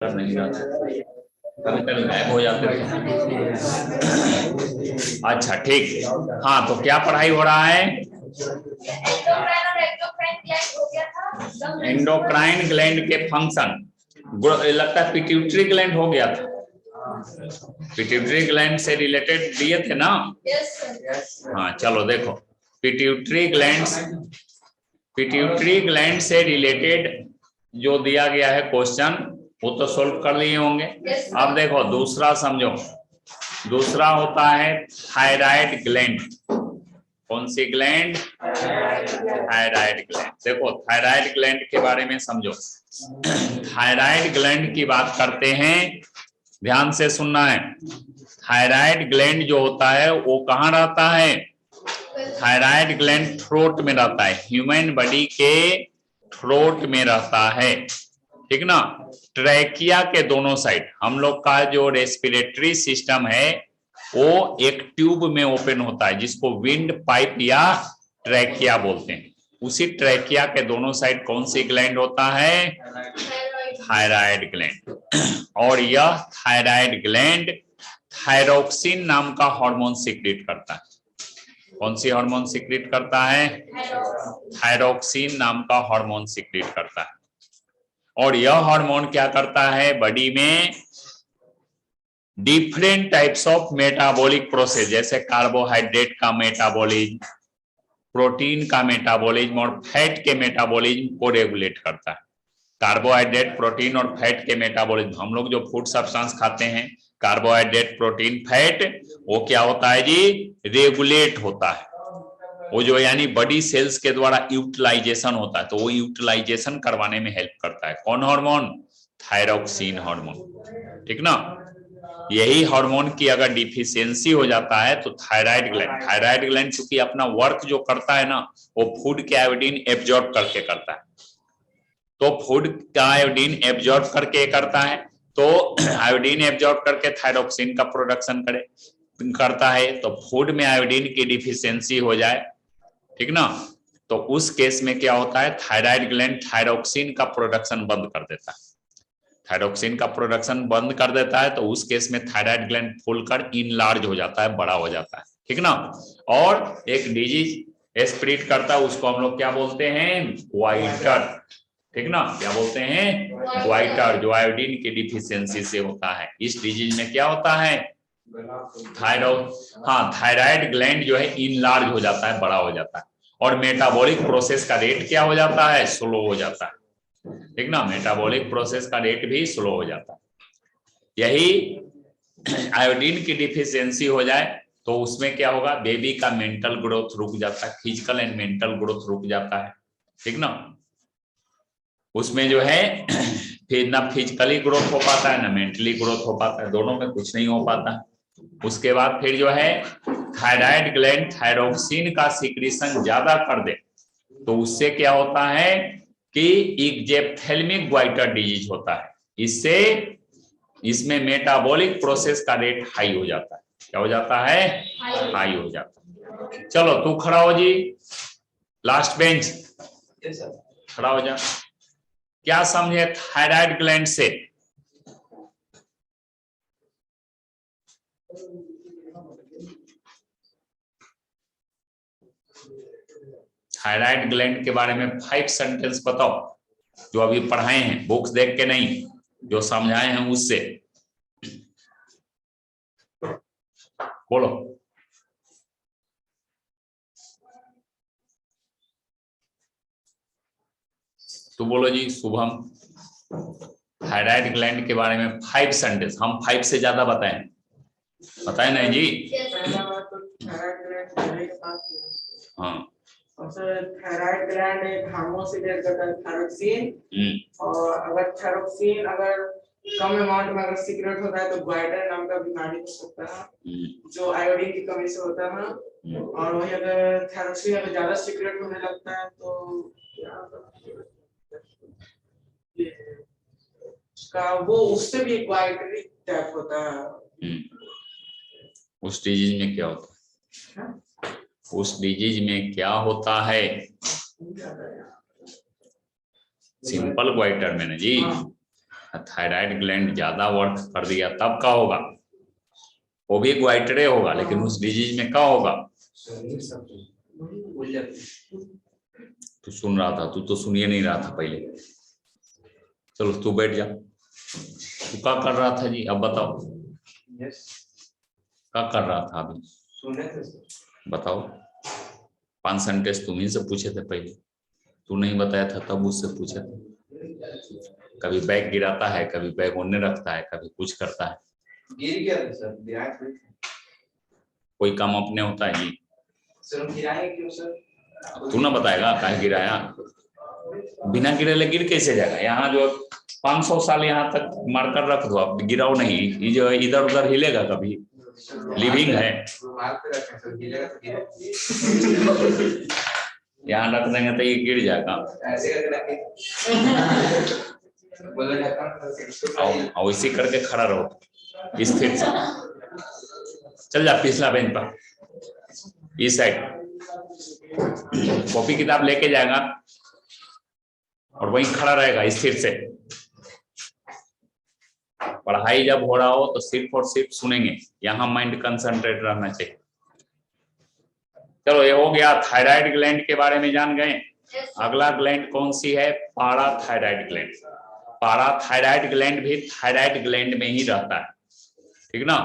कर नहीं जाते, कभी कभी गायब हो जाते थे। अच्छा ठीक, हाँ तो क्या पढ़ाई हो रहा है? एंडोक्राइन ग्लैंड के फंक्शन, लगता है पिट्यूटरी ग्लैंड हो गया था, पिट्यूटरी ग्लैंड से रिलेटेड दिए थे ना? हाँ चलो देखो, पिट्यूटरी ग्लैंड से रिलेटेड जो दिया गया है क्वेश्चन वो तो सोल्व कर लिए होंगे। अब देखो दूसरा समझो, दूसरा होता है थायराइड ग्लैंड। कौन सी ग्लैंड? Thyroid gland. देखो थायराइड ग्लैंड के बारे में समझो। थायराइड ग्लैंड की बात करते हैं, ध्यान से सुनना है। थायराइड ग्लैंड जो होता है वो कहाँ रहता है? थायराइड ग्लैंड थ्रोट में रहता है, ह्यूमन बॉडी के थ्रोट में रहता है, ठीक ना? ट्रैकिया के दोनों साइड। हम लोग का जो रेस्पिरेटरी सिस्टम है वो एक ट्यूब में ओपन होता है जिसको विंड पाइप या ट्रैकिया बोलते हैं। उसी ट्रैकिया के दोनों साइड कौन सी ग्लैंड होता है? Thyroid gland. और यह थायराइड ग्लैंड थायरोक्सिन नाम का हार्मोन सीक्रेट करता है। कौन सी हार्मोन सीक्रेट करता है? थायरोक्सिन नाम का हार्मोन सीक्रेट करता है। और यह हार्मोन क्या करता है? बॉडी में different types of metabolic process, जैसे कार्बोहाइड्रेट का मेटाबॉलिज्म, प्रोटीन का मेटाबॉलिज्म और फैट के मेटाबॉलिज्म को रेगुलेट करता है। कार्बोहाइड्रेट, प्रोटीन और फैट के मेटाबॉलिज्म, हम लोग जो फूड सब्सटेंस खाते हैं, कार्बोहाइड्रेट, प्रोटीन, फैट, वो क्या होता है जी? रेगुलेट होता है। वो जो यानी बॉडी सेल्स के द्वारा यूटिलाइजेशन होता है, तो वो यूटिलाइजेशन करवाने में हेल्प करता है। कौन हार्मोन? थायरोक्सिन हार्मोन, ठीक ना? यही हार्मोन की अगर डिफिशियंसी हो जाता है तो थायराइड ग्लैंड चूंकि अपना वर्क जो करता है ना, वो फूड के आयोडीन एब्जॉर्ब करके करता है, तो फूड का आयोडीन एब्जॉर्ब करके करता है, तो आयोडीन एब्जॉर्ब करके थायरोक्सिन का प्रोडक्शन करता है। तो फूड में आयोडीन की डिफिशियंसी हो जाए, ठीक ना, तो उस केस में क्या होता है? थायराइड ग्लैंड थायरोक्सिन का प्रोडक्शन बंद कर देता है। थायरोक्सिन का प्रोडक्शन बंद कर देता है तो उस केस में थायराइड ग्लैंड फूलकर इनलार्ज हो जाता है, बड़ा हो जाता है, ठीक ना? और एक डिजीज स्प्रेड करता है, उसको हम लोग क्या बोलते हैं? ग्वाइटर, ठीक ना? क्या बोलते हैं? ग्वाइटर, जो आयोडीन की डिफिशियंसी से होता है। इस डिजीज में क्या होता है? थायराइड ग्लैंड जो है इनलार्ज हो जाता है, बड़ा हो जाता है, और मेटाबॉलिक प्रोसेस का रेट क्या हो जाता है? स्लो हो जाता है, ठीक ना? मेटाबॉलिक प्रोसेस का रेट भी स्लो हो जाता है। यही आयोडीन की डिफिशियंसी हो जाए तो उसमें क्या होगा? बेबी का मेंटल ग्रोथ रुक जाता है, फिजिकल एंड मेंटल ग्रोथ रुक जाता है, ठीक ना? उसमें जो है फिर ना फिजिकली ग्रोथ हो पाता है ना मेंटली ग्रोथ हो पाता है, दोनों में कुछ नहीं हो पाता है। उसके बाद फिर जो है थायराइड ग्लैंड थायरोक्सिन का सीक्रेशन ज्यादा कर दे तो उससे क्या होता है कि इक्जेप्थेल्मिक ग्वाइटर डिजीज होता है। इससे इसमें मेटाबॉलिक प्रोसेस का रेट हाई हो जाता है। क्या हो जाता है? हाई हो जाता है। चलो तू खड़ा हो जी, लास्ट बेंच खड़ा हो जा। क्या समझे थायराइड ग्लैंड से? थायराइड ग्लैंड के बारे में 5 सेंटेंस बताओ, जो अभी पढ़ाए हैं, बुक्स देख के नहीं, जो समझाए हैं उससे बोलो। तो बोलो जी शुभम, थायराइड ग्लैंड के बारे में 5 सेंटेंस। हम 5 से ज्यादा बताए नहीं जी? हाँ, थायराइड ग्लैंड एक हार्मोन सीक्रेट करता है, थायरोक्सिन। और अगर थायरोक्सिन अगर कम अमाउंट में अगर सीक्रेट होता है तो ग्वाइटर नाम का बीमारी हो सकता है, जो आयोडीन की कमी से होता है। और वही अगर थायरोक्सिन अगर ज्यादा सीक्रेट होने लगता है तो का वो उससे भी ग्वाइटरी टाइप होता है। उस डिजीज में क्या होता है? उस डिजीज में क्या होता है? सिंपल ग्वाइटर में ना जी, थायराइड ग्लैंड ज्यादा वर्क कर दिया तब क्या होगा? वो भी ग्वाइटरे होगा, लेकिन उस डिजीज में क्या होगा? तू सुन रहा था, तू तो सुनिए नहीं रहा था पहले। चलो तू बैठ जा। तू क्या कर रहा था जी, अब बताओ। क्या कर रहा था अभी? बताओ। 5 सेंटेंस तुम ही से पूछे थे पहले, तू नहीं बताया था तब उससे पूछे थे। कभी बैग गिराता है, कभी बैग ओढ़ने रखता है, कभी कुछ करता है। गिर गया था सर, कोई काम अपने होता है जी। सर गिराए क्यों सर? तू ना बताएगा काहे गिराया? बिना गिरे कैसे जाएगा? यहाँ जो 500 साल यहाँ तक मारकर रख दो, आप गिराओ नहीं, ये जो इधर उधर हिलेगा कभी? लिविंग है। यहाँ रख देंगे तो ये गिर जाएगा। और इसी करके खड़ा रहो स्थिर से। चल जा पिछला बेंच पर, इस साइड। कॉपी किताब लेके जाएगा और वहीं खड़ा रहेगा स्थिर से। पढ़ाई जब हो रहा हो तो सिर्फ और सिर्फ सुनेंगे, यहाँ माइंड कंसंट्रेट रहना चाहिए। चलो ये हो गया, थायराइड ग्लैंड के बारे में जान गए। अगला ग्लैंड कौन सी है? पाराथायराइड ग्लैंड। पाराथायराइड ग्लैंड भी थायराइड ग्लैंड में ही रहता है, ठीक ना।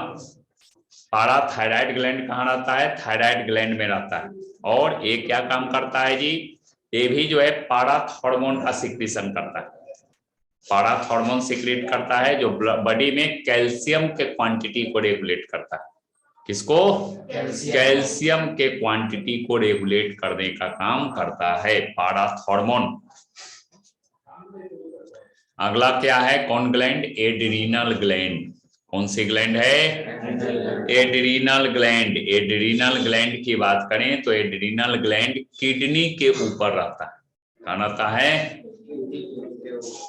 पाराथायराइड ग्लैंड कहाँ रहता है? थायराइड ग्लैंड में रहता है। और ये क्या काम करता है जी? ये भी जो है पाराथ हार्मोन का सिक्रीशन करता है। पाराथ हार्मोन सिक्रीट करता है जो बॉडी में कैल्शियम के क्वांटिटी को रेगुलेट करता है। किसको? कैल्शियम के क्वांटिटी को रेगुलेट करने का काम करता है पाराथ हार्मोन। अगला क्या है? कौन ग्लैंड? Adrenal gland. कौन सी ग्लैंड है? Adrenal gland. एड्रीनल ग्लैंड की बात करें तो एड्रीनल ग्लैंड किडनी के ऊपर रहता है। कहाँ रहता है?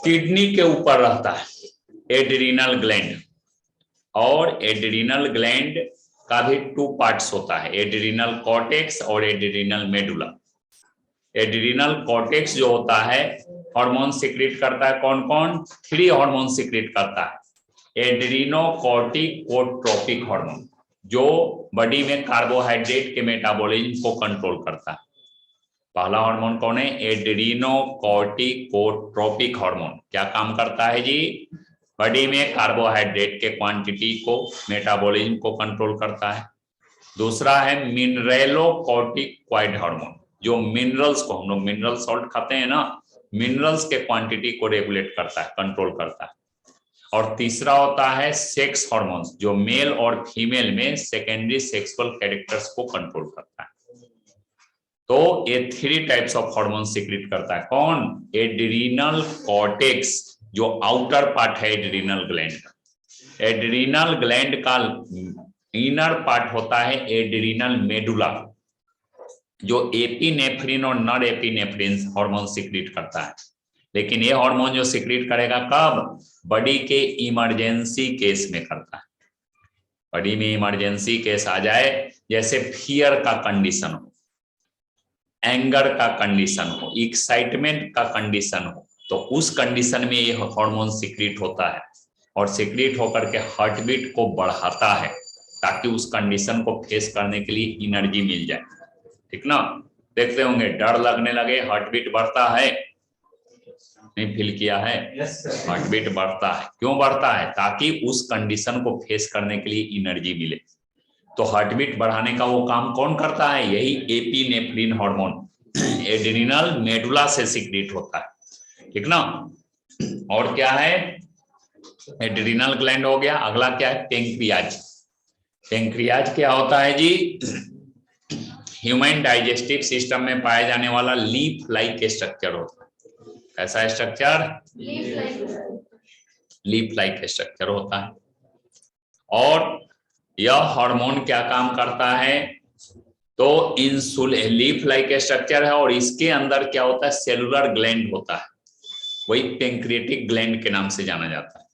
किडनी के ऊपर रहता है एड्रीनल ग्लैंड। और एड्रीनल ग्लैंड का भी 2 पार्ट्स होता है, एड्रीनल कॉर्टेक्स और एड्रीनल मेडुला। एड्रीनल कॉर्टेक्स जो होता है हार्मोन सिक्रीट करता है। कौन कौन? 3 हार्मोन सिक्रीट करता है। एड्रीनोकॉर्टिकोट्रोपिक हार्मोन जो बॉडी में कार्बोहाइड्रेट के मेटाबॉलिज्म को कंट्रोल करता है। पहला हार्मोन कौन है? एड्रीनोकॉर्टिकोट्रोपिक हार्मोन। क्या काम करता है जी? बॉडी में कार्बोहाइड्रेट के क्वांटिटी को, मेटाबॉलिज्म को कंट्रोल करता है। दूसरा है मिनरेलोकॉर्टिकॉइड हार्मोन जो मिनरल्स को, हम लोग मिनरल सॉल्ट खाते हैं ना, मिनरल्स के क्वांटिटी को रेगुलेट करता है, कंट्रोल करता है। और तीसरा होता है सेक्स हार्मोन्स जो मेल और फीमेल में सेकेंडरी सेक्सुअल कैरेक्टर्स को कंट्रोल करता है। तो ये 3 टाइप्स ऑफ हार्मोन सिक्रीट करता है। कौन? एड्रीनल कॉर्टेक्स जो आउटर पार्ट है एड्रीनल ग्लैंड का। एड्रीनल ग्लैंड का इनर पार्ट होता है एड्रीनल मेडुला जो एपिनेफ्रिन और नॉन एपिनेफ्रिन हार्मोन सिक्रीट करता है। लेकिन ये हार्मोन जो सिक्रीट करेगा कब? बॉडी के इमरजेंसी केस में करता है। बॉडी में इमरजेंसी केस आ जाए, जैसे फियर का कंडीशन हो, एंगर का कंडीशन हो, एक्साइटमेंट का कंडीशन हो, तो उस कंडीशन में ये हार्मोन सिक्रीट होता है और सिक्रीट होकर के हार्ट बीट को बढ़ाता है ताकि उस कंडीशन को फेस करने के लिए एनर्जी मिल जाए, ठीक ना। देखते होंगे डर लगने लगे हार्ट बीट बढ़ता है, नहीं फील किया है? हार्ट बीट बढ़ता है। क्यों बढ़ता है? ताकि उस कंडीशन को फेस करने के लिए एनर्जी मिले। तो हार्ट बीट बढ़ाने का वो काम कौन करता है? यही एपिनेफ्रिन हार्मोन एड्रीनल मेडुला से सिक्रीट होता है, ठीक ना। और क्या है? एड्रीनल ग्लैंड हो गया। अगला क्या है? पेंक्रियाज। पेंक्रियाज क्या होता है जी? ह्यूमन डाइजेस्टिव सिस्टम में पाए जाने वाला लीफ लाइक स्ट्रक्चर होता है। कैसा स्ट्रक्चर? लीफ लाइक स्ट्रक्चर होता है। और यह हार्मोन क्या काम करता है? तो इंसुलिन, लीफ लाइक स्ट्रक्चर है और इसके अंदर क्या होता है? सेलुलर ग्लैंड होता है, वही पेंक्रिएटिक ग्लैंड के नाम से जाना जाता है।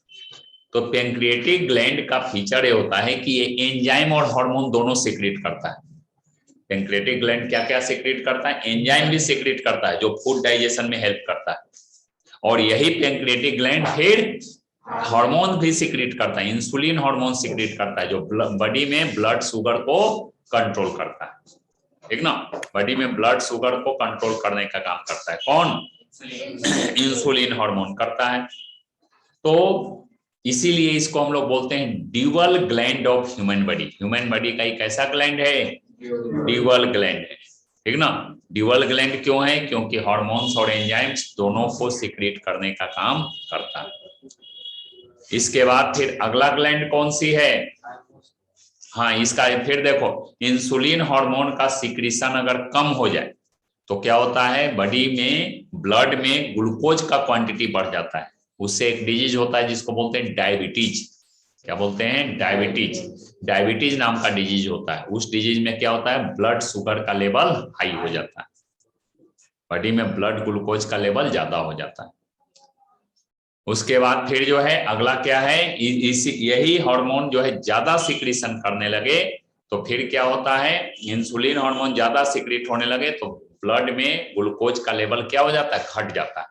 तो पेंक्रिएटिक ग्लैंड का फीचर ये होता है कि ये एंजाइम और हार्मोन दोनों सिक्रीट करता है। पेंक्रिएटिक ग्लैंड क्या क्या सिक्रीट करता है? एंजाइम भी सिक्रीट करता है जो फूड डाइजेशन में हेल्प करता है। और यही पेंक्रिएटिक ग्लैंड फिर हार्मोन भी सिक्रीट करता है, इंसुलिन हार्मोन सिक्रीट करता है जो बॉडी में ब्लड शुगर को कंट्रोल करता है, ठीक ना। बॉडी में ब्लड शुगर को कंट्रोल करने का काम करता है कौन, इंसुलिन हार्मोन करता है। तो इसीलिए इसको हम लोग बोलते हैं dual gland of human body. Human body का एक ऐसा ग्लैंड है, ड्यूअल ग्लैंड है, ठीक ना। ड्यूअल ग्लैंड क्यों है, क्योंकि हार्मोन्स और एंजाइम्स दोनों को सिक्रीट करने का काम करता है। इसके बाद फिर अगला ग्लैंड कौन सी है, हाँ इसका फिर देखो, इंसुलिन हार्मोन का सिक्रीशन अगर कम हो जाए तो क्या होता है, बॉडी में ब्लड में ग्लूकोज का क्वांटिटी बढ़ जाता है, उससे एक डिजीज होता है जिसको बोलते हैं डायबिटीज। क्या बोलते हैं, डायबिटीज। डायबिटीज नाम का डिजीज होता है। उस डिजीज में क्या होता है, ब्लड शुगर का लेवल हाई हो जाता है, बॉडी में ब्लड ग्लूकोज का लेवल ज्यादा हो जाता है। उसके बाद फिर जो है अगला क्या है, यही हार्मोन जो है ज्यादा सिक्रीशन करने लगे तो फिर क्या होता है, इंसुलिन हार्मोन ज्यादा सिक्रीट होने लगे तो ब्लड में ग्लूकोज का लेवल क्या हो जाता है, घट जाता है,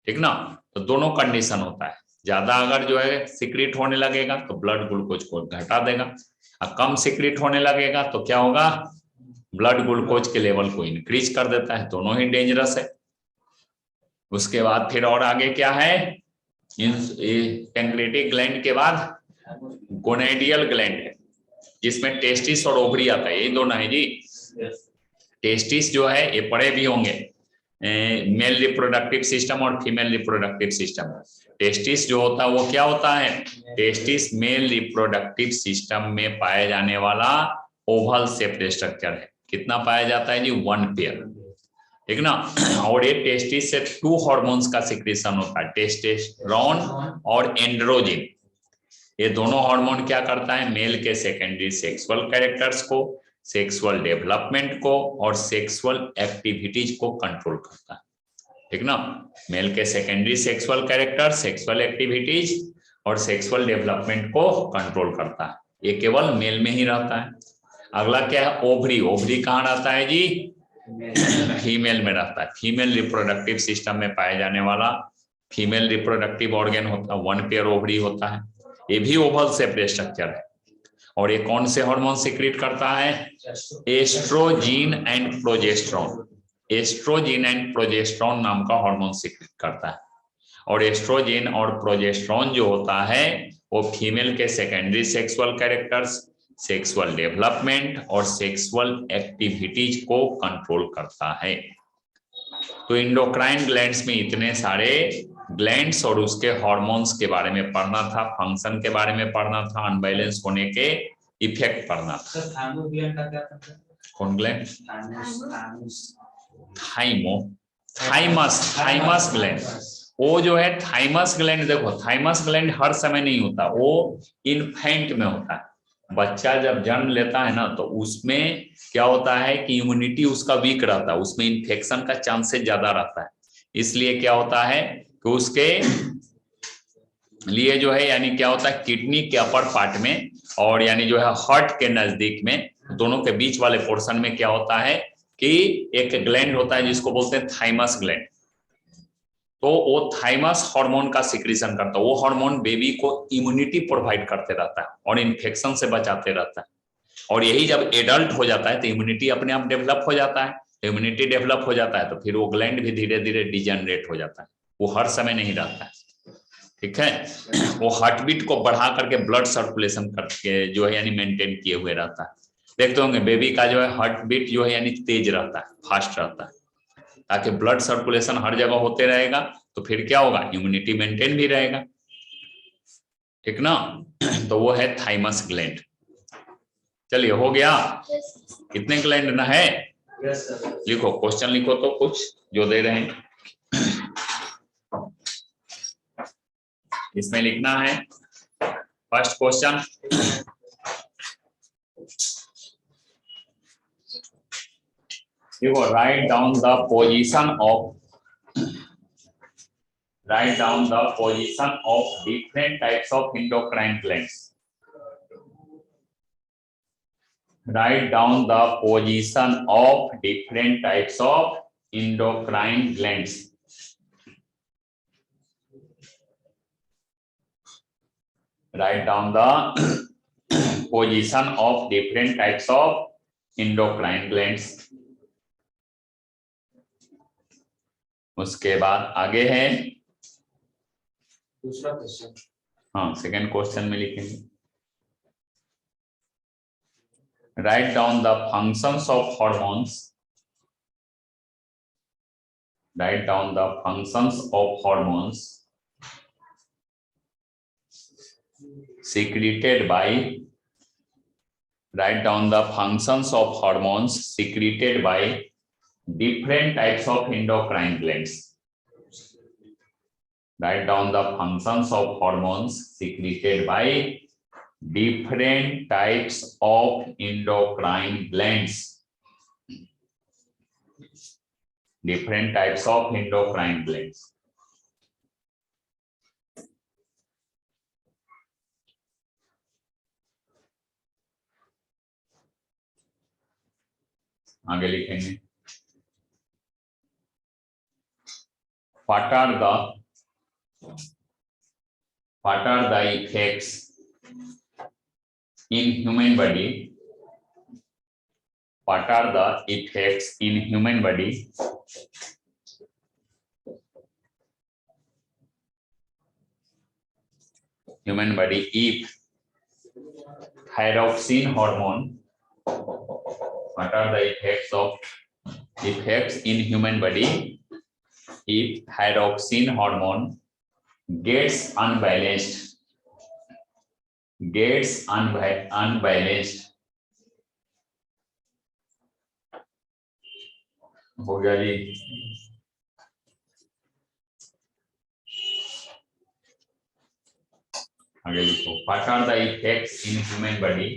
ठीक ना। तो दोनों कंडीशन होता है, ज्यादा अगर जो है सिक्रीट होने लगेगा तो ब्लड ग्लूकोज को घटा देगा, और कम सिक्रीट होने लगेगा तो क्या होगा, ब्लड ग्लूकोज के लेवल को इंक्रीज कर देता है। दोनों ही डेंजरस है। उसके बाद फिर और आगे क्या है, पैंक्रेटिक ग्लैंड के बाद गोनेडियल ग्लैंड है जिसमें टेस्टिस और ओवरी आता है, ये दोनों है जी। टेस्टिस जो है ये पढ़े भी होंगे, मेल रिप्रोडक्टिव सिस्टम और फीमेल रिप्रोडक्टिव सिस्टम। टेस्टिस जो होता है वो क्या होता है, टेस्टिस मेल रिप्रोडक्टिव सिस्टम में पाया जाने वाला ओवल शेप्ड स्ट्रक्चर है। कितना पाया जाता है जी, 1 पेयर, ठीक ना। और ये टेस्टिस से 2 हार्मोन्स का सिक्रीशन होता है, टेस्टोस्टेरोन और एंड्रोजन। ये दोनों हार्मोन क्या करता है, मेल के सेकेंडरी सेक्सुअल कैरेक्टर्स को, सेक्सुअल डेवलपमेंट को और सेक्सुअल एक्टिविटीज को कंट्रोल करता है, ठीक ना। मेल के secondary sexual character, sexual activities और सेक्सुअल डेवलपमेंट को कंट्रोल करता है। ये केवल मेल में ही रहता है। अगला क्या है, ओवरी। ओवरी कहाँ रहता है जी, फीमेल में रहता है। फीमेल रिप्रोडक्टिव सिस्टम में पाया जाने वाला फीमेल रिप्रोडक्टिव ऑर्गन होता है, 1 पेयर ओवरी होता है। ये भी ओवल शेप्ड स्ट्रक्चर है। और ये कौन से हार्मोन सिक्रीट करता है, एस्ट्रोजीन एंड प्रोजेस्टेरोन। एस्ट्रोजीन एंड प्रोजेस्टेरोन नाम का हार्मोन सिक्रीट करता है। और एस्ट्रोजीन और प्रोजेस्टेरोन जो होता है वो फीमेल के secondary sexual characters, sexual development और सेक्सुअल एक्टिविटीज को कंट्रोल करता है। तो इंडोक्राइन ग्लैंड्स में इतने सारे ग्लैंड्स और उसके हार्मोन्स के बारे में पढ़ना था, फंक्शन के बारे में पढ़ना था, अनबैलेंस होने के इफेक्ट पढ़ना था। थाइमस ग्लैंड का क्या करता है? कौन ग्लैंड, थाइमस ग्लैंड। वो जो है थाइमस ग्लैंड, देखो थाइमस ग्लैंड हर समय नहीं होता, वो इन्फेंट में होता है। बच्चा जब जन्म लेता है ना तो उसमें क्या होता है कि इम्यूनिटी उसका वीक रहता है, उसमें इन्फेक्शन का चांसेस ज्यादा रहता है। इसलिए क्या होता है कि उसके लिए जो है यानी क्या होता है, किडनी के अपर पार्ट में और यानी जो है हार्ट के नजदीक में, दोनों के बीच वाले पोर्शन में क्या होता है कि एक ग्लैंड होता है जिसको बोलते हैं थाइमस ग्लैंड। तो वो थाइमस हार्मोन का सिक्रीशन करता है। वो हार्मोन बेबी को इम्यूनिटी प्रोवाइड करते रहता है और इन्फेक्शन से बचाते रहता है। और यही जब एडल्ट हो जाता है तो इम्यूनिटी अपने आप डेवलप हो जाता है। इम्यूनिटी डेवलप हो जाता है तो फिर वो ग्लैंड भी धीरे धीरे डिजेनरेट हो जाता है, वो हर समय नहीं रहता है, ठीक है। वो हार्टबीट को बढ़ा करके ब्लड सर्कुलेशन करके जो है यानी मेंटेन किए हुए रहता है। देखते होंगे बेबी का जो है हार्टबीट जो है यानी तेज रहता है, फास्ट रहता है, ताकि ब्लड सर्कुलेशन हर जगह होते रहेगा तो फिर क्या होगा, इम्यूनिटी मेंटेन भी रहेगा, ठीक ना। तो वो है थाइमस ग्लैंड। चलिए हो गया, कितने ग्लैंड ना है, लिखो क्वेश्चन लिखो तो कुछ जो दे रहे हैं इसमें लिखना है। फर्स्ट क्वेश्चन, देखो write down the position of different types of endocrine glands. Write down the position of different types of endocrine glands. Write down the position of different types of endocrine glands. उसके बाद आगे है दूसरा question. हाँ second question में लिखेंगे write down the functions of hormones. Write down the functions of hormones secreted by. Write down the functions of hormones secreted by different types of endocrine glands. Write down the functions of hormones secreted by different types of endocrine glands. Different types of endocrine glands. आगे लिखेंगे what are the effects in human body? What are the effects in human body if thyroxine hormone? What are the effects in human body if thyroxine hormone gets unbalanced? हो गया जी आगे लिखो what are the effects in human body?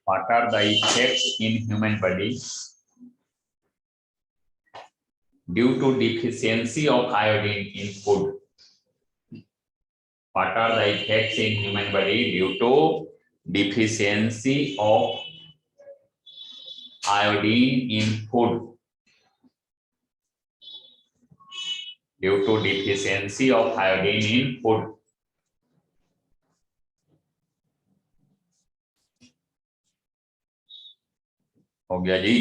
What are the effects in human body due to deficiency of iodine in food? What are the effects in human body due to deficiency of iodine in food? Due to deficiency of iodine in food. हो गया जी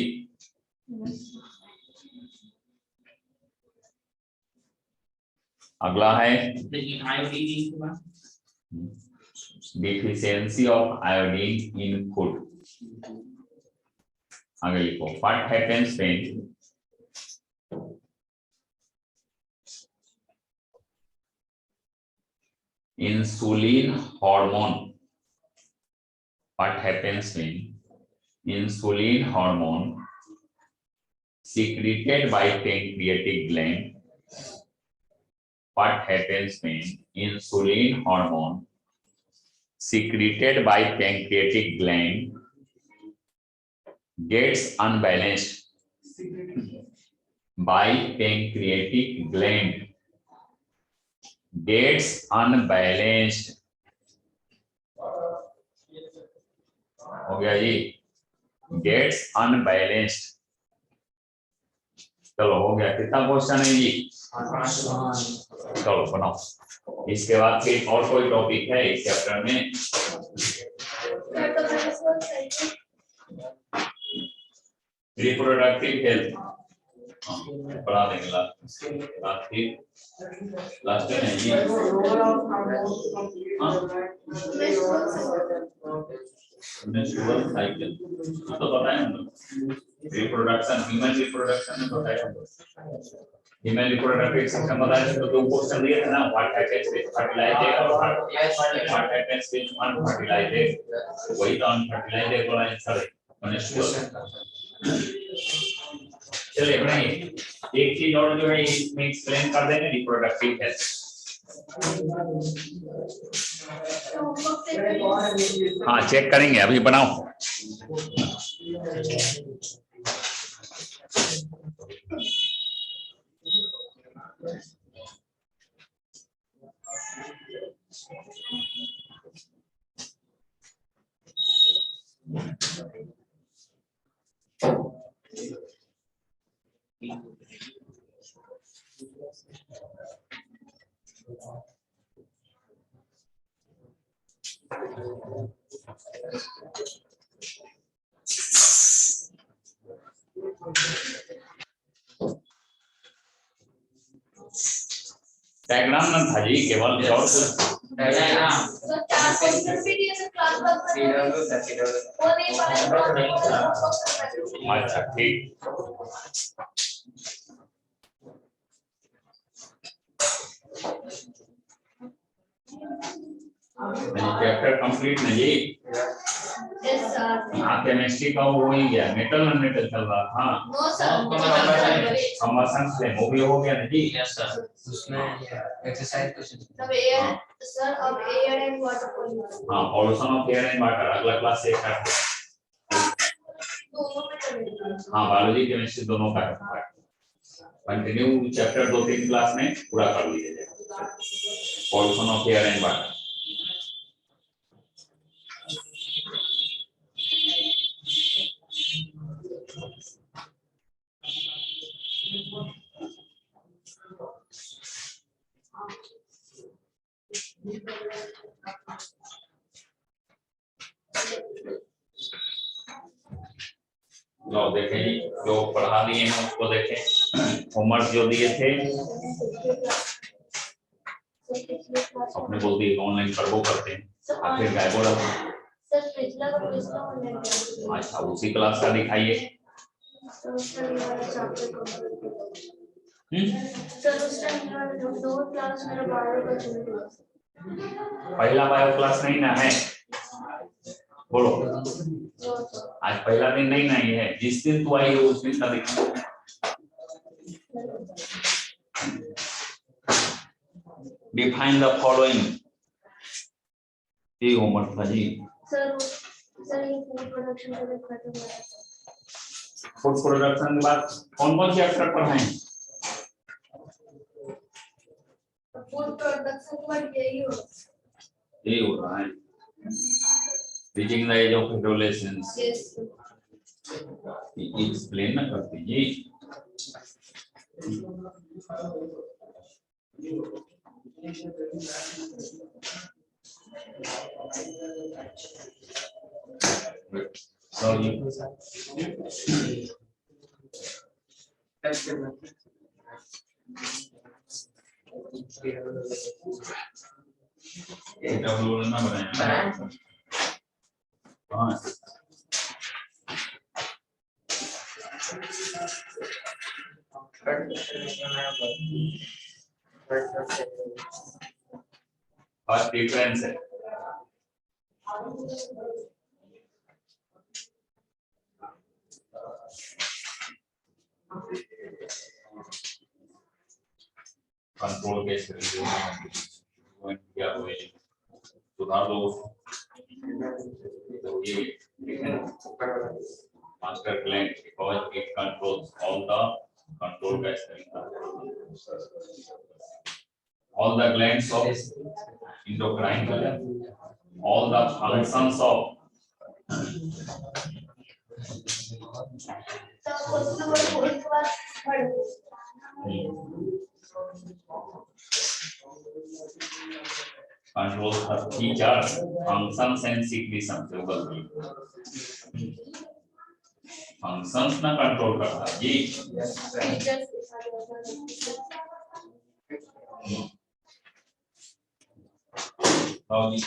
अगला है लेकिन iodine के बाद deficiency of iodine in food. आगे लिखो what happens when insulin hormone? What happens when insulin hormone secreted by pancreatic gland? What happens when insulin hormone secreted by pancreatic gland gets unbalanced by pancreatic gland? Gets unbalanced. हो गया जी gets unbalanced. चलो हो गया कितना question है जी चलो बनाओ इसके बाद फिर और कोई टॉपिक है इस चैप्टर में रिप्रोडक्टिव हेल्थ पढ़ा देंगे लास्ट में जी मेंस्ट्रुअल साइकिल तो बताया हम रिप्रोडक्शन ह्यूमन रिप्रोडक्शन में बताया ह्यूमन रिप्रोडक्टिव सिस्टम बताया तो दो क्वेश्चन दिए थे ना व्हाट हैपेंस विद फर्टिलाइजेशन और व्हाट हैपेंस विद अनफर्टिलाइजेशन वही तो अनफर्टिलाइजेशन वाला आंसर है मेंस्ट्रुअल चलिए भाई एक चीज और जो है इसमें एक्सप्लेन कर देंगे रिप्रोडक्टिव हेल्थ हाँ चेक करेंगे अभी बनाओ डायग्राम न था जी, केवल और डायग्राम तो 4 क्वेश्चन भी दिए थे क्लास वर्क में, वो नहीं पढ़ा। अच्छा ठीक। चैप्टर कंप्लीट नहीं जी। Yes sir. हाँ केमिस्ट्री का वो ही गया, मेटल नॉन मेटल चल रहा था। नो सर, कंबसन फ्लेम वो भी हो गया ना जी। यस सर उसमें एक्सरसाइज क्वेश्चन अब एयर सर, अब एयर एंड वाटर पॉल्यूशन हाँ pollution of air and water अगला क्लास से है। दोनों में चलेगा। हाँ बायोलॉजी केमिस्ट्री दोनों का है। कंटिन्यू चैप्टर 2-3 क्लास में पूरा कर लीजिए pollution of air and water. जो देखें जो पढ़ा दिए हैं उसको देखें, होमवर्क जो दिए थे अपने बोलते हैं ऑनलाइन कर वो करते हैं और फिर गायब हो रहा। सर पिछला का पिछला ऑनलाइन किया। अच्छा उसी क्लास का दिखाइए। सर उस टाइम वाला चैप्टर कंप्लीट किया। हम्म सर उस टाइम वाला जो 2 क्लास मेरा बायो का चल रहा था। पहला बायो क्लास नहीं ना है, बोलो नो सर। आज पहला दिन नहीं ना ये है, जिस दिन तू आई हो उस दिन का दिखा। डिफाइन द फॉलोइंग, ये होमवर्क था जी। सर ये फूड प्रोडक्शन का भी खत्म हो गया। फूड प्रोडक्शन के बाद कौन कौन चैप्टर पढ़ाएं? फूड प्रोडक्शन का यही हो। ये हो रहा है reaching the age of adolescence. Yes explain ना करते जी। सॉरी डब्ल्यू ना बनाया। हाँ फर्स्ट डिफरेंस है कंट्रोल कैसे क्या हुए सुधार दो तो ये master gland because it controls all the control gastric all the glands of endocrine gland, all the functions of sir question number 4 के बाद पढ़। controls the features, functions and secretions functions ना कंट्रोल करता है जी। टीचर्स के साथ और जी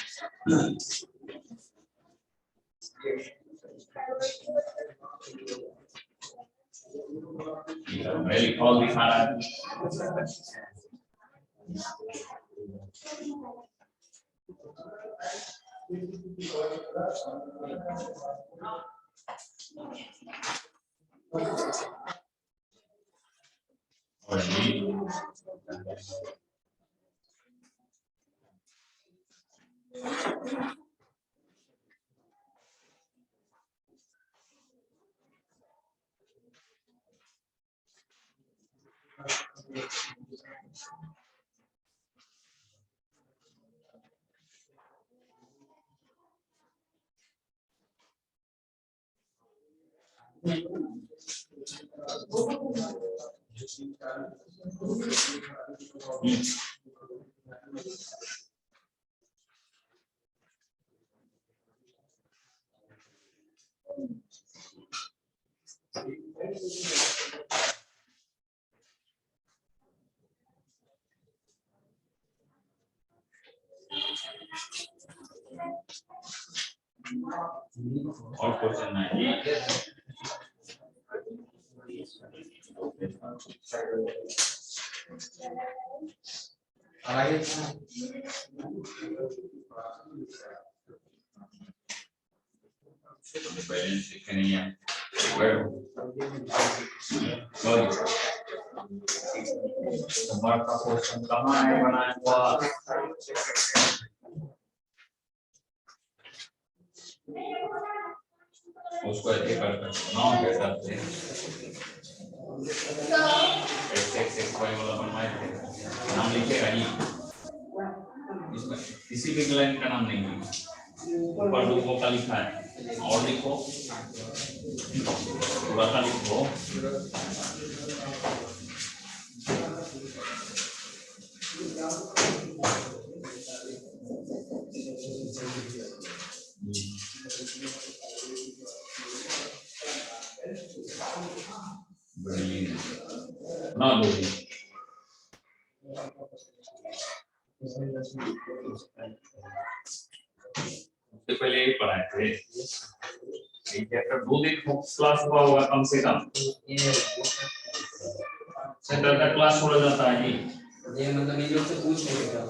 मैं लिखा दिखा रहा है और जी और क्वेश्चन है जी बैलेंस लिखे नहीं है हमारा क्वेश्चन कहाँ है बनाया हुआ उसको ऐसे करते नाम कह सकते हैं x वाला बनवाए थे नाम लिखेगा जी इसमें किसी भी लाइन का नाम नहीं है ऊपर लोगों का लिखा है और लिखो पूरा का लिखो ना दो सबसे पहले ये पढ़ाए थे चैप्टर 2 दिन क्लास हुआ होगा कम से कम सेंटर का क्लास छोड़ा जाता है जी ये मतलब ये लोग से पूछ नहीं क्या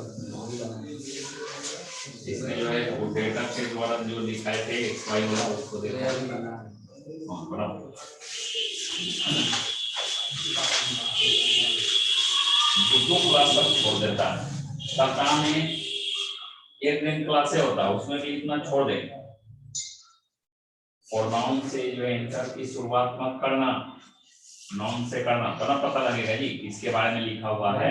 इसमें जो है वो डेटा के द्वारा जो लिखाए थे x y वाला उसको देखा हां बराबर दो क्लास तक छोड़ देता है सप्ताह में एक दिन क्लासे होता है उसमें भी इतना छोड़ देंगे और नाउन से जो है आंसर की शुरुआत मत करना नाउन से करना तो ना पता लगेगा जी इसके बारे में लिखा हुआ है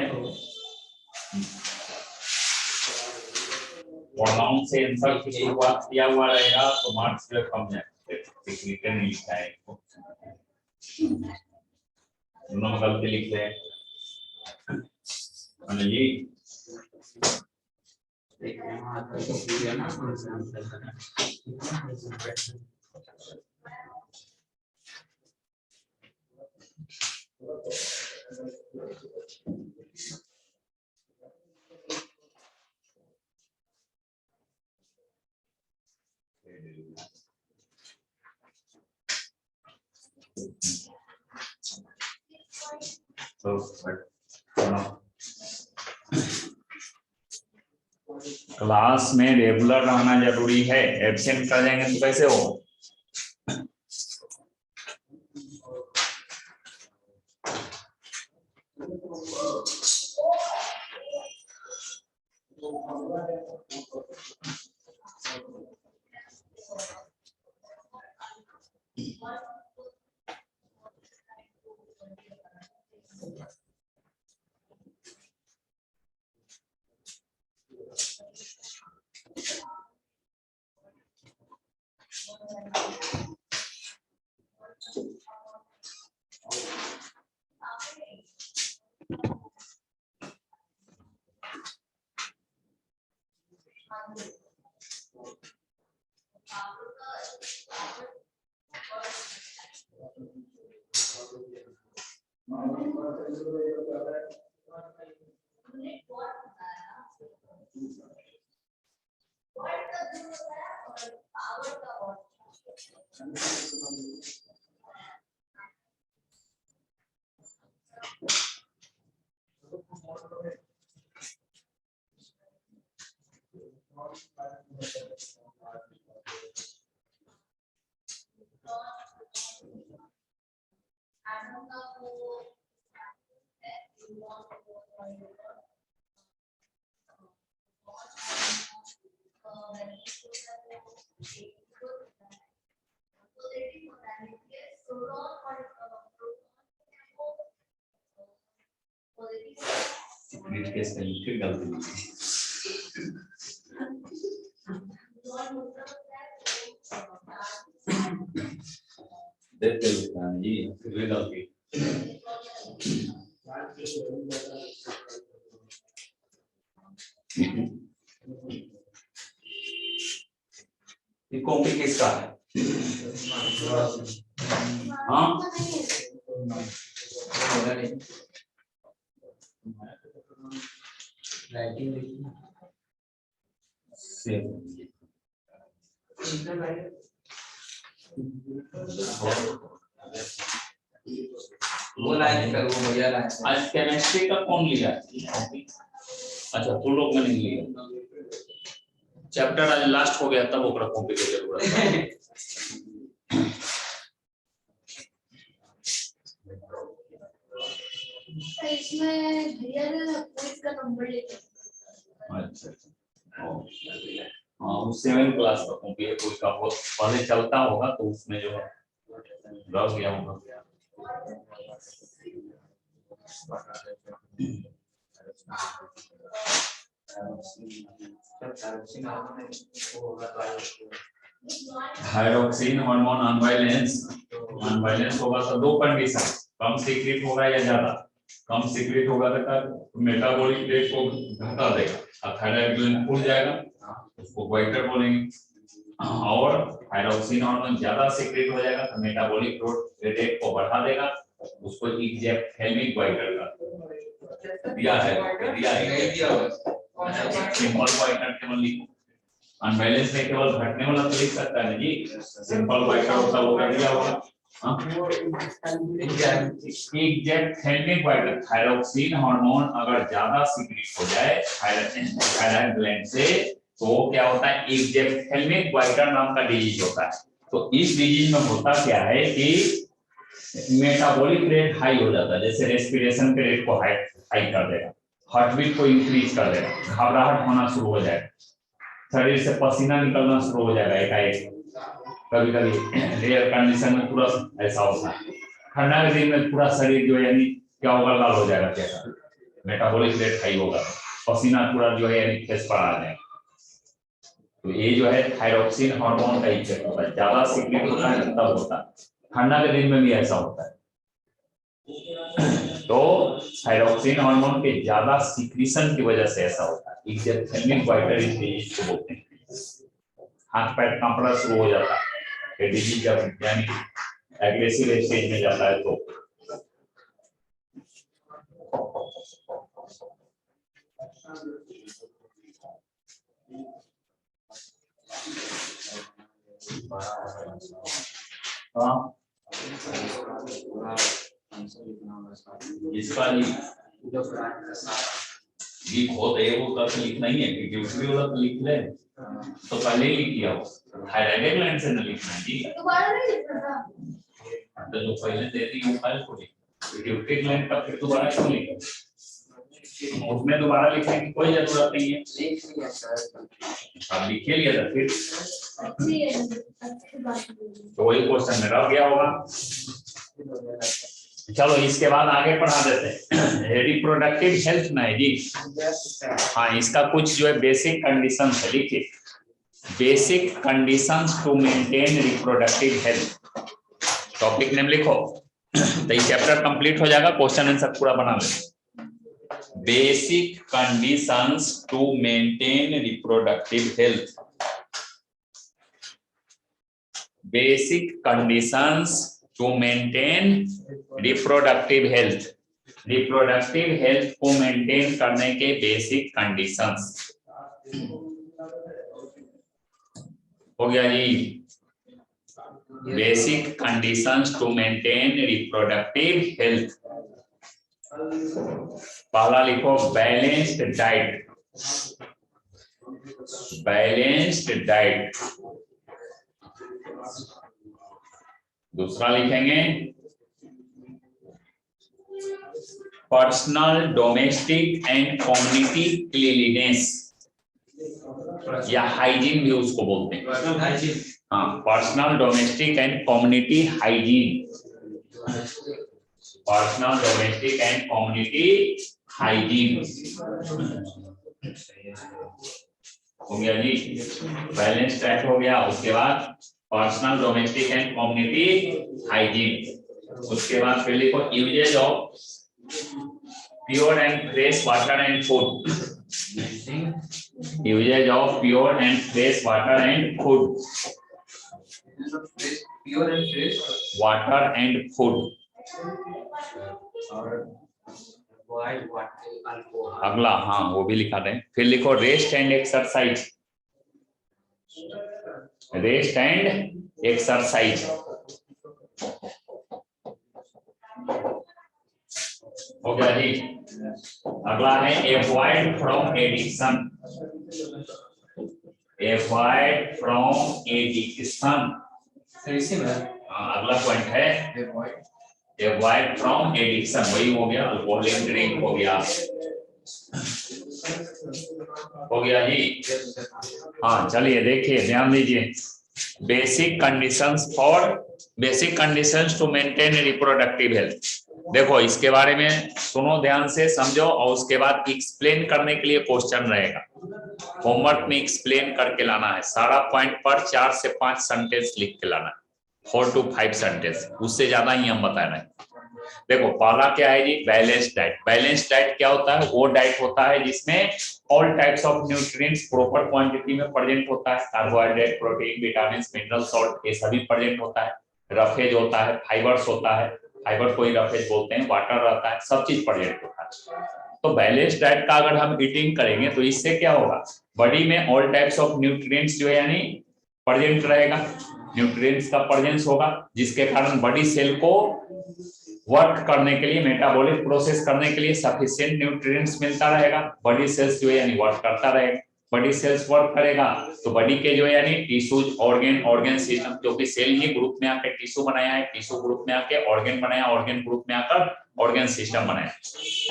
और नाउन से आंसर की शुरुआत किया हुआ रहेगा तो मार्क्स जो कम जाएंगे टेक्निकल नहीं लिखा है दोनों में गलती लिखते हैं जी क्लास में रेगुलर रहना जरूरी है एब्सेंट कर जाएंगे तो कैसे हो कॉपी किसका है हाँ बोला नहीं राइटिंग वो लाइन कर वो भैया लाइन आज केमिस्ट्री का कौन लिया? अच्छा तुम लोग में नहीं लिया चैप्टर आज लास्ट हो गया तब ओकरा कॉपी के जरूरत है। इसमें भैया ने क्विज का नंबर लेके अच्छा हाँ वो 7th क्लास का कॉपी है कोई का वो पहले चलता होगा तो उसमें जो है रह गया होगा। थायरोक्सिन हार्मोन अनबैलेंस होगा तो दो कंडीशन कम सीक्रेट होगा या ज्यादा कम सीक्रेट होगा तो मेटाबॉलिक रेट को घटा देगा और थायराइड ग्लैंड फूल जाएगा उसको गोइटर बोलेंगे और थायरोक्सिन हार्मोन ज्यादा सीक्रेट हो जाएगा तो मेटाबॉलिक रेट को बढ़ा देगा उसको एक्जेप्थेल्मिक गोइटर का दिया है सिंपल गोइटर केवल लिखो अनबैलेंस में केवल घटने वाला तो लिख सकता है जी सिंपल गोइटर होता होगा दिया होगा एक्जेप्थेल्मिक गोइटर थायरोक्सिन हार्मोन अगर ज्यादा सीक्रेट हो जाए थायराइड ग्लैंड से तो क्या होता है एक्जेप्थेल्मिक गोइटर नाम का डिजीज होता है। तो इस डिजीज में होता क्या है कि मेटाबॉलिक रेट हाई हो जाता है जैसे रेस्पिरेशन के रेट को हाई कर देगा हार्ट बीट को इंक्रीज कर देगा घबराहट होना शुरू हो जाएगा शरीर से पसीना निकलना शुरू हो जाएगा एकाएक कभी कभी रेयर कंडीशन में तुरंत ऐसा होता है ठंडा के दिन में पूरा शरीर जो है यानी क्या होगा लाल हो जाएगा कैसा मेटाबॉलिक रेट हाई होगा पसीना पूरा जो है यानी फेस पर आ जाएगा। तो ये जो है थायरोक्सिन हार्मोन का इफेक्ट होता है ज्यादा सीक्रेट होता है तब होता है ठंडा के दिन में भी ऐसा होता है। तो थायरोक्सिन हार्मोन के ज्यादा सीक्रेशन की वजह से ऐसा होता है एक्जेप्थेल्मिक गोइटर इस डिजीज को बोलते हैं हाथ पैर कांपना शुरू हो जाता है ये डिजीज जब यानी एग्रेसिव स्टेज में जाता है तो हाँ इसका लिख होता है वो तक लिख नहीं है क्योंकि उसके वाला तो लिख ले तो पहले ही लिख लिया हो थायराइड ग्लैंड से न लिखना जी दोबारा नहीं लिखना था तो जो पहले देती है वो फाइल को लिख ड्यूटी ग्लैंड का फिर दोबारा क्यों लिख उसमें दोबारा लिखने की कोई जरूरत नहीं है अब लिख लिया था फिर अच्छी है अच्छी बात है तो वही क्वेश्चन में रह गया होगा। चलो इसके बाद आगे पढ़ा देते हैं रिप्रोडक्टिव हेल्थ में जी हाँ इसका कुछ जो है बेसिक कंडीशन है लिखिए basic conditions to maintain reproductive health topic name लिखो तो ये चैप्टर कंप्लीट हो जाएगा क्वेश्चन आंसर पूरा बना ले basic conditions to maintain reproductive health basic conditions to maintain reproductive health को मेंटेन करने के बेसिक कंडीशंस हो गया जी basic conditions to maintain reproductive health पहला लिखो बैलेंस्ड डाइट दूसरा लिखेंगे personal domestic and community cleanliness या हाइजीन भी उसको बोलते हैं हाँ personal domestic and community hygiene हो गया जी बैलेंस डाइट हो गया उसके बाद personal domestic and community hygiene उसके बाद फिर लिखो uses of pure and fresh water and food uses of pure and fresh water and food और avoid what alcohol. अगला, हाँ वो भी लिखा दें। फिर लिखो rest and exercise, rest and exercise. हो गया जी। अगला है avoid from addiction, avoid from addiction. तो इसी में अगला पॉइंट है avoid अवॉइड फ्रॉम एडिक्शन, वही हो गया, अल्कोहलिक ड्रिंक हो गया, हो गया जी। हाँ चलिए देखिए, ध्यान दीजिए, basic conditions to maintain reproductive health. देखो इसके बारे में सुनो, ध्यान से समझो, और उसके बाद एक्सप्लेन करने के लिए क्वेश्चन रहेगा। होमवर्क में एक्सप्लेन करके लाना है, सारा पॉइंट पर 4 से 5 सेंटेंस लिख के लाना है, 4 to 5 सेंटेंस, उससे ज्यादा ही हम बता रहे हैं। देखो पहला क्या है जी, बैलेंस्ड डाइट। बैलेंस्ड डाइट क्या होता है, वो डाइट होता है जिसमें all types of nutrients proper quantity में प्रेजेंट होता है, carbohydrate, protein, vitamin, mineral, salt, ये सभी प्रेजेंट होता है, रफेज होता है, फाइबर्स होता है, फाइबर को ही रफेज बोलते हैं, वाटर रहता है, सब चीज प्रेजेंट होता है। तो बैलेंस्ड डाइट का अगर हम ईटिंग करेंगे तो इससे क्या होगा, बॉडी में ऑल टाइप्स ऑफ न्यूट्रिएंट्स जो है यानी प्रेजेंट रहेगा, न्यूट्रिएंट्स का प्रेजेंस होगा, जिसके कारण बॉडी सेल को वर्क करने के लिए, मेटाबॉलिक प्रोसेस करने के लिए सफिशिएंट न्यूट्रिएंट्स मिलता रहेगा, बॉडी सेल्स जो है यानी वर्क करता रहेगा। बॉडी सेल्स वर्क करेगा तो बॉडी के जो है यानी टिश्यूज, ऑर्गन सिस्टम, क्योंकि सेल ही ग्रुप में आकर टिश्यू बनाया है, टिश्यू ग्रुप में आके ऑर्गन बनाया, ऑर्गन ग्रुप में आकर ऑर्गन सिस्टम बनाया।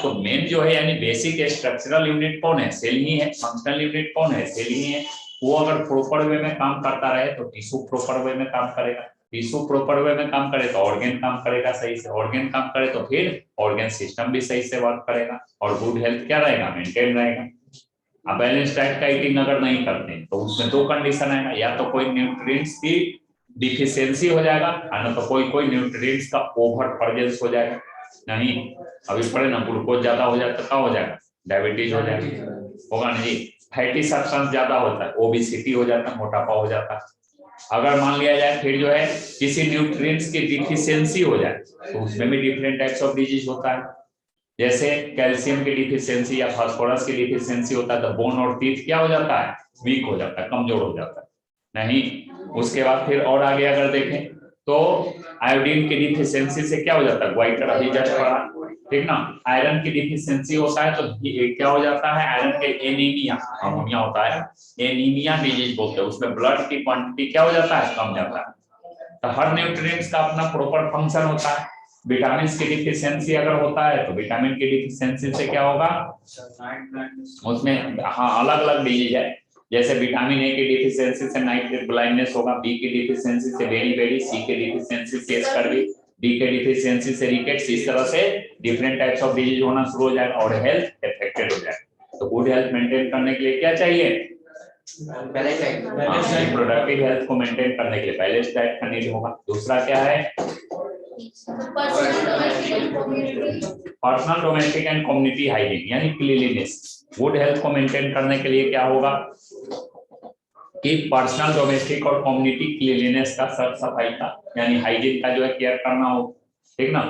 तो मेन जो है यानी बेसिक स्ट्रक्चरल यूनिट कौन है, सेल ही है, फंक्शनल यूनिट कौन है, सेल ही है। वो अगर प्रॉपर वे में काम करता रहे तो टिश्यू प्रॉपर वे में काम करेगा, टिश्यू प्रॉपर वे में काम करे तो ऑर्गन काम करेगा सही से, ऑर्गन काम करे तो फिर ऑर्गन सिस्टम भी सही से वर्क करेगा, और गुड हेल्थ क्या रहेगा, मेंटेन रहेगा। अब बैलेंस डाइट का ईटिंग अगर नहीं करते हैं तो उसमें 2 कंडीशन आएगा, या तो कोई न्यूट्रिएंट्स की डिफिशियंसी हो जाएगा, या तो कोई न्यूट्रिएंट्स का ओवर प्रेजेंस हो जाएगा। नहीं अभी पढ़े ना, ग्लूकोज ज्यादा हो जाता क्या हो जाएगा, डायबिटीज हो जाएगा, होगा ना जी। फैटी सब्सटेंस ज्यादा होता है, ओबेसिटी हो जाता है, मोटापा हो जाता है। अगर मान लिया जाए फिर जो है किसी न्यूट्रिएंट्स की डिफिशियंसी हो जाए तो उसमें भी डिफरेंट टाइप्स ऑफ डिजीज होता है, जैसे कैल्शियम की डिफिशियंसी या फास्फोरस की डिफिशियंसी होता है तो बोन और टीथ क्या हो जाता है, वीक हो जाता है, कमजोर हो जाता है। नहीं उसके बाद फिर और आगे अगर देखें तो आयोडीन की डिफिशियंसी से क्या हो जाता है, व्हाइटर अभी जस्ट पढ़ा, ठीक ना। आयरन की डिफिशियंसी होता है तो क्या हो जाता है, आयरन के एनीमिया, अमोनिया होता है, एनीमिया डिजीज बोलते हैं, उसमें ब्लड की क्वांटिटी क्या हो जाता है, कम जाता है। तो हर न्यूट्रिएंट्स का अपना प्रॉपर फंक्शन होता है। विटामिन की डिफिशियंसी अगर होता है तो विटामिन की डिफिशियंसी से क्या होगा, उसमें हाँ अलग अलग डिजीज है, जैसे विटामिन ए की डिफिशियंसी से नाइट ब्लाइंडनेस होगा, बी की डिफिशियंसी से बेरी, सी की डिफिशियंसी से स्कर्वी, डी के डिफिशियंसी से रिकेट्स, इस तरह से डिफरेंट टाइप्स ऑफ डिजीज होना शुरू हो जाएगा और हेल्थ अफेक्टेड हो जाएगा। तो गुड हेल्थ मेंटेन करने के लिए क्या चाहिए, प्रोडक्टिव हेल्थ को मेंटेन करने के लिए बैलेंस डाइट का नीड होगा। दूसरा क्या है, personal, domestic and community hygiene यानी क्लीनलीनेस। गुड हेल्थ को मेंटेन करने के लिए क्या होगा कि पर्सनल, डोमेस्टिक और कम्युनिटी क्लीनलीनेस का, साफ सफाई का यानी हाइजीन का जो है केयर करना हो, ठीक ना।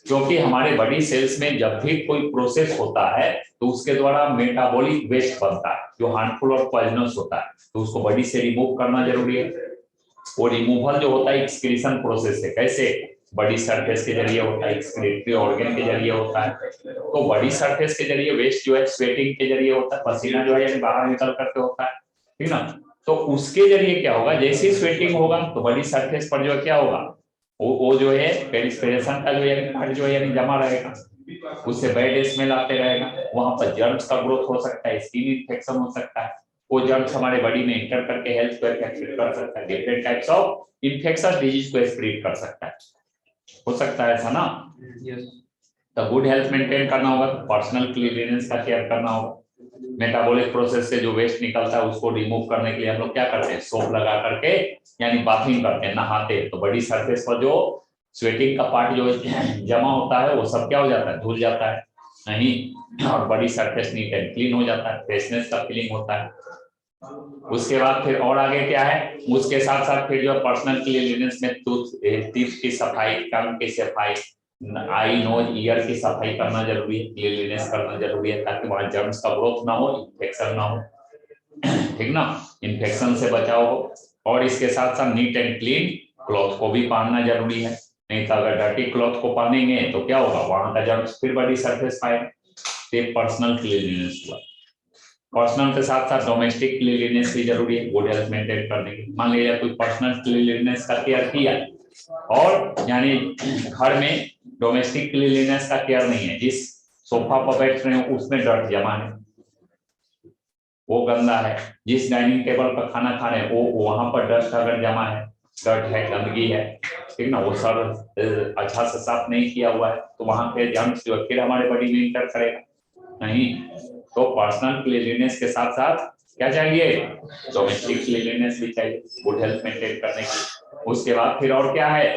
क्योंकि हमारे बॉडी सेल्स में जब भी कोई प्रोसेस होता है तो उसके द्वारा मेटाबॉलिक वेस्ट बनता है जो हार्मफुल और पॉइजनस होता है, तो उसको बॉडी से रिमूव करना जरूरी है। वो रिमूवल जो होता है एक्सक्रीशन प्रोसेस से, कैसे, बॉडी सरफेस के जरिए होता है, एक्सक्रीटरी ऑर्गन के जरिए होता है। तो बॉडी सरफेस के जरिए वेस्ट जो है स्वेटिंग के जरिए होता है, पसीना जो है बाहर निकल करके होता है, ठीक ना। तो उसके जरिए क्या होगा, जैसे ही स्वेटिंग होगा तो बॉडी सरफेस पर जो है क्या होगा, वो जो है पेरिस्पिरेशन का जो है पार्ट जो है जमा रहेगा, उससे बैड स्मेल आते रहेगा, वहां पर जर्म्स का ग्रोथ हो सकता है, स्किन इन्फेक्शन हो सकता है, वो जर्म्स हमारे बॉडी में एंटर करके हेल्थ को अफेक्ट कर सकता है, different types of infectious disease को स्प्रेड कर सकता है, हो सकता है ऐसा ना। तो गुड हेल्थ मेंटेन करना होगा तो पर्सनल क्लीनलीनेस का केयर करना होगा। मेटाबॉलिक प्रोसेस से जो वेस्ट निकलता है उसको रिमूव करने के लिए हम लोग क्या करते हैं, सोप लगा करके यानी बाथिंग करते हैं, नहाते हैं, तो बॉडी सरफेस पर जो स्वेटिंग का पार्ट जो जमा होता है वो सब क्या हो जाता है, धुल जाता है, नहीं, और body surface neat and clean हो जाता है, फ्रेशनेस का फीलिंग होता है। उसके बाद फिर और आगे क्या है, उसके साथ साथ फिर जो पर्सनल क्लीनलीनेस में टीथ की सफाई, टंग की सफाई, आई नोज ईयर की सफाई करना जरूरी है, क्लीनलीनेस करना जरूरी है, ताकि वहां जर्म्स का ग्रोथ ना हो, इन्फेक्शन ना हो, ठीक ना, इन्फेक्शन से बचाव हो। और इसके साथ साथ नीट एंड क्लीन क्लॉथ को भी पहनना जरूरी है, नहीं तो अगर डर्टी क्लॉथ को पहनेंगे तो क्या होगा, वहां का जर्म्स फिर बड़ी सरफेस पाएगा। पर्सनल क्लीनलीनेस हुआ। पर्सनल के साथ साथ डोमेस्टिक क्लीनलीनेस भी जरूरी है गुड हेल्थ मेंटेन करने के लिए। मान लीजिए कोई पर्सनल क्लीनलीनेस का केयर किया और यानी घर में डोमेस्टिक क्लीनलीनेस का केयर नहीं है, जिस सोफा पर बैठ रहे हैं उसमें डर्ट जमा है, वो गंदा है, जिस डाइनिंग टेबल पर खाना खा रहे हैं वो वहां पर डस्ट अगर जमा है, डर्ट है, गंदगी है, ठीक ना, वो सब अच्छा से साफ नहीं किया हुआ है, तो वहां पे जर्म्स जो फिर हमारे बॉडी में इंटर करेगा नहीं। तो पर्सनल क्लीनलीनेस के साथ साथ क्या चाहिए, डोमेस्टिक क्लीनलीनेस भी चाहिए गुड हेल्थ मेंटेन करने की। उसके बाद फिर और क्या है,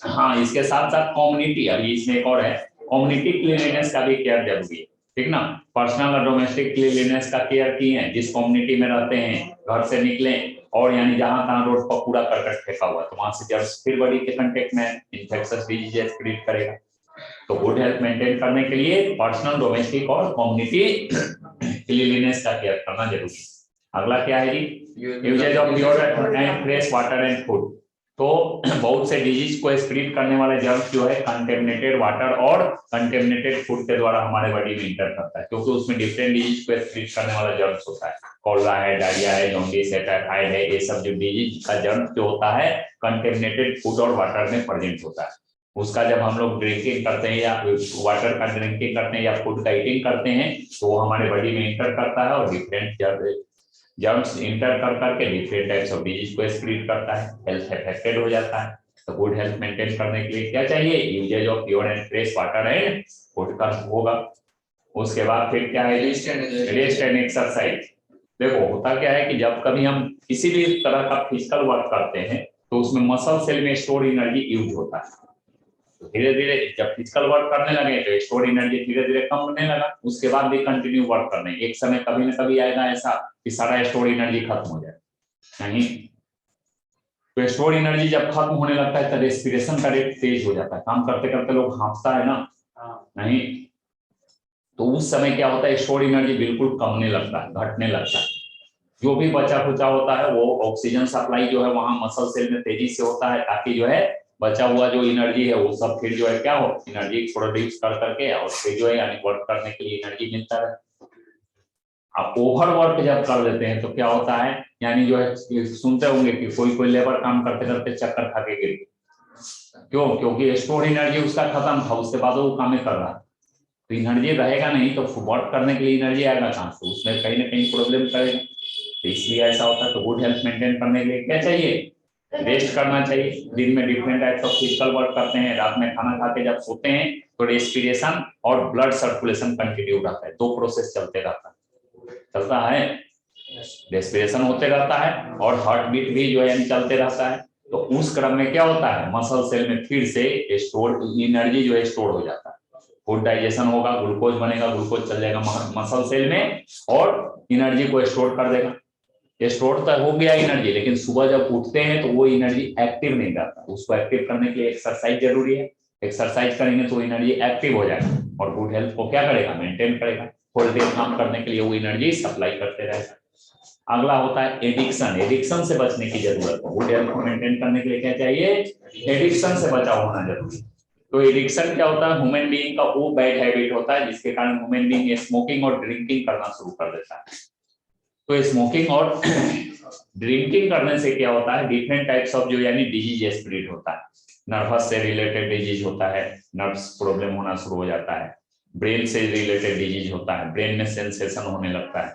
हाँ इसके साथ साथ कम्युनिटी, अभी इसमें एक और है, कम्युनिटी क्लीनलीनेस का भी केयर जरूरी है, ठीक ना। पर्सनल और डोमेस्टिक क्लीनलीनेस का केयर किए, जिस कम्युनिटी में रहते हैं, घर से निकले और यानी जहां तहां रोड पर कूड़ा करकट फेंका हुआ तो वहां से जर्म्स फिर बॉडी के कांटेक्ट में इन्फेक्शियस डिजीज स्प्रेड करेगा। तो गुड हेल्थ मेंटेन करने के लिए पर्सनल, डोमेस्टिक और कम्युनिटी क्लीनलीनेस का केयर करना जरूरी है। अगला क्या है जी, uses of pure and fresh water and food. तो बहुत से डिजीज को स्प्रेड करने वाले जर्म्स जो है कंटेमिनेटेड वाटर और कंटेमिनेटेड फूड के द्वारा हमारे बॉडी में इंटर करता है, क्योंकि उसमें डिफरेंट डिजीज को स्प्रेड करने वाला जर्म्स होता है, कॉलरा है, डायरिया है, जॉन्डिस है, टाइफाइड है, ये सब जो डिजीज का जर्म्स जो होता है कंटेमिनेटेड फूड और वाटर में प्रेजेंट होता है। उसका जब हम लोग ड्रिंकिंग करते हैं या वाटर का ड्रिंकिंग करते हैं या फूड का ईटिंग करते हैं तो वो हमारे बॉडी में इंटर करता है और डिफरेंट जर्म्स इंटर कर करके डिफरेंट टाइप्स ऑफ डिजीज को स्प्रेड करता है, हेल्थ अफेक्टेड हो जाता है। तो गुड हेल्थ मेंटेन करने के लिए क्या चाहिए, uses of pure and fresh water and food का होगा। उसके बाद फिर क्या है, रेस्ट एंड एक्सरसाइज। देखो होता क्या है कि जब कभी हम किसी भी तरह का फिजिकल वर्क करते हैं तो उसमें मसल सेल में स्टोर एनर्जी यूज होता है, धीरे धीरे जब फिजिकल वर्क करने लगे तो स्टोर एनर्जी धीरे धीरे कम होने लगा, उसके बाद भी कंटिन्यू वर्क करने, एक समय कभी ना कभी आएगा ऐसा कि सारा स्टोर एनर्जी खत्म हो जाए नहीं। तो स्टोर एनर्जी जब खत्म होने लगता है तो रेस्पिरेशन का रेट तेज हो जाता है, काम करते करते लोग हाँफता है ना नहीं, तो उस समय क्या होता है, स्टोर एनर्जी बिल्कुल कमने लगता है, घटने लगता है। जो भी बचा खुचा होता है वो ऑक्सीजन सप्लाई जो है वहां मसल सेल में तेजी से होता है, ताकि जो है बचा हुआ जो एनर्जी है वो सब फिर जो है क्या हो, एनर्जी प्रोड्यूस कर करके और फिर जो है यानी वर्क करने के लिए एनर्जी मिलता है। आप ओवर वर्क जब कर देते हैं तो क्या होता है, यानी जो है सुनते होंगे कि कोई कोई लेबर काम करते करते चक्कर खा के गिर, क्यों, क्योंकि स्टोर एनर्जी उसका खत्म था, उसके बाद वो काम कर रहा, तो एनर्जी रहेगा नहीं तो वर्क करने के लिए एनर्जी आएगा कहां से, उसमें कहीं ना कहीं प्रॉब्लम करेगा, तो इसलिए ऐसा होता है। तो गुड हेल्थ मेंटेन करने के लिए क्या चाहिए, रेस्ट करना चाहिए, दिन में different types of physical work करते हैं, रात में खाना खा के जब सोते हैं तो रेस्पिरेशन और ब्लड सर्कुलेशन कंटिन्यू रहता है, दो प्रोसेस चलते चलता है, रेस्पिरेशन होते रहता है और हार्ट बीट भी जो है चलते रहता है। तो उस क्रम में क्या होता है, मसल सेल में फिर से स्टोर एनर्जी जो है स्टोर हो जाता है, फूड डाइजेशन होगा, ग्लूकोज बनेगा, ग्लूकोज चल जाएगा मसल सेल में और एनर्जी को स्टोर कर देगा। स्टोर तो हो गया एनर्जी, लेकिन सुबह जब उठते हैं तो वो एनर्जी एक्टिव नहीं रहता, उसको एक्टिव करने के लिए एक्सरसाइज जरूरी है, एक्सरसाइज करेंगे तो एनर्जी एक्टिव हो जाएगा और गुड हेल्थ को क्या करेगा, मेंटेन करेगा, थोड़ी देर काम करने के लिए वो एनर्जी सप्लाई करते रहेगा। अगला होता है एडिक्शन, एडिक्शन से बचने की जरूरत है, गुड हेल्थ को मेंटेन करने के लिए क्या चाहिए, एडिक्शन से बचाव होना जरूरी है। तो एडिक्शन क्या होता है, ह्यूमन बीइंग का वो बैड हैबिट होता है जिसके कारण ह्यूमन बीइंग स्मोकिंग और ड्रिंकिंग करना शुरू कर देता है। तो स्मोकिंग और ड्रिंकिंग करने से क्या होता है, डिफरेंट टाइप्स ऑफ जो यानी डिजीज स्प्रेड होता है, नर्वस से रिलेटेड डिजीज होता है, नर्व्स प्रॉब्लम होना शुरू हो जाता है, ब्रेन से रिलेटेड डिजीज होता है, ब्रेन में सेंसेशन होने लगता है,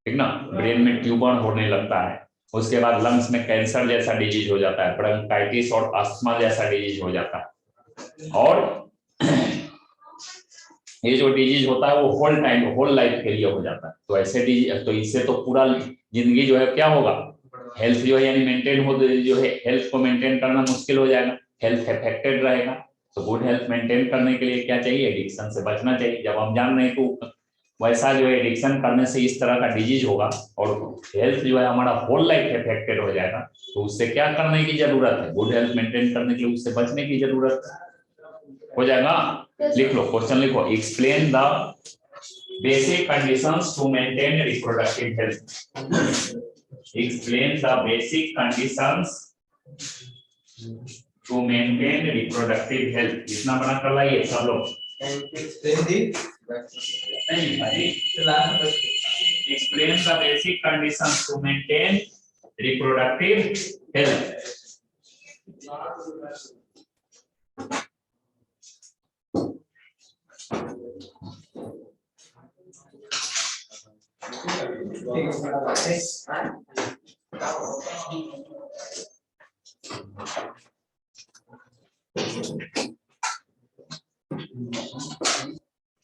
ठीक ना, ब्रेन में ट्यूमर होने लगता है, उसके बाद लंग्स में कैंसर जैसा डिजीज हो जाता है, ब्रोंकाइटिस और अस्थमा जैसा डिजीज हो जाता है। और ये जो डिजीज होता है वो होल टाइम होल लाइफ के लिए हो जाता है। तो ऐसे डिजीज, तो इससे तो पूरा जिंदगी जो है क्या होगा, हेल्थ जो है यानी मेंटेन हो, जो है हेल्थ को मेंटेन करना मुश्किल हो जाएगा, हेल्थ अफेक्टेड रहेगा। तो गुड हेल्थ मेंटेन करने के लिए क्या चाहिए, एडिक्शन से बचना चाहिए। जब हम जान रहे हैं तो वैसा जो है एडिक्शन करने से इस तरह का डिजीज होगा और हेल्थ जो है हमारा होल लाइफ अफेक्टेड हो जाएगा। तो उससे क्या करने की जरूरत है, गुड हेल्थ मेंटेन करने के लिए उससे बचने की जरूरत हो जाएगा। लिख लो, क्वेश्चन लिखो, explain the basic conditions to maintain reproductive health. Explain the basic conditions to maintain reproductive health. इतना बना कर लाइए सब लोग। नहीं भाई, explain the basic conditions to maintain reproductive health. ठीक है।